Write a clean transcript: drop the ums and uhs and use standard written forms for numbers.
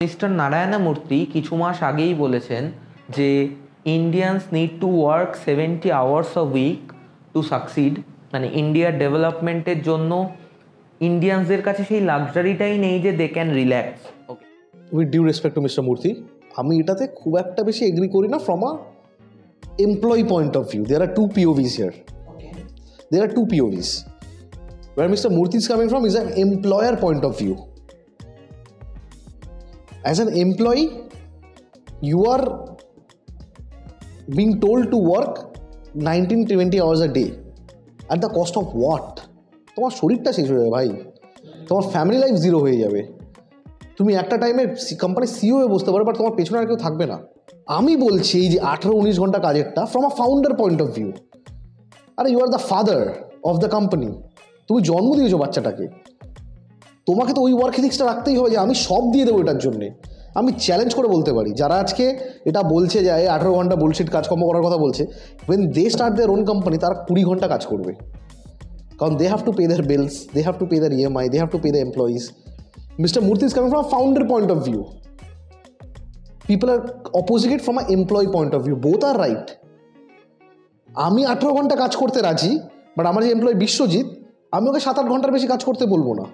Mister Narayana মূর্তি কিছু মাস আগেই বলেছেন যে Indians need to work 70 hours a week to succeed, মানে ইন্ডিয়ার ডেভেলপমেন্টের জন্য ইন্ডিয়ানসদের কাছে সেই লাক্সারিটাই নেই যে they can relax. Okay, with due respect to mister Murthy, আমি এটাতে খুব একটা বেশি এগ্রি করি না from a employee point of view. There are two POVs here. There are two POVs. Where Mr. Murthy is coming from is an employer point of view. As an employee, you are being told to work 19-20 hours a day. At the cost of what? তোমার শরীরটা শেষ হয়ে যাবে ভাই, তোমার family life zero হয়ে যাবে। তুমি একটা টাইমে কোম্পানির সিইও হয়ে বসতে পারো, বাট তোমার পেছনে আর কেউ থাকবে না। আমি বলছি এই যে 18-19 ঘন্টা কাজেরটা from a founder point of view. আরে you are the father of the company, তুমি জন্ম দিয়েছো বাচ্চাটাকে, তোমাকে তো ওই ওয়ার্ক এথিক্সটা রাখতেই হবে যে আমি সব দিয়ে দেবো এটার জন্যে। আমি চ্যালেঞ্জ করে বলতে পারি যারা আজকে এটা বলছে যে 18 ঘন্টা বুলশিট কাজকর্ম করার কথা বলছে, when they start their own company তারা 20 ঘন্টা কাজ করবে, কারণ they have to pay their bills, they have to pay their EMI, they have to pay the employees. Mr. Murthy is coming from a founder point of view. People are opposing it from an employee point of view. Both are right. আমি 18 ঘন্টা কাজ করতে রাজি, but আমার যে employee Biswajit, আমি ওকে 7-8 ঘন্টার বেশি কাজ করতে বলবো না।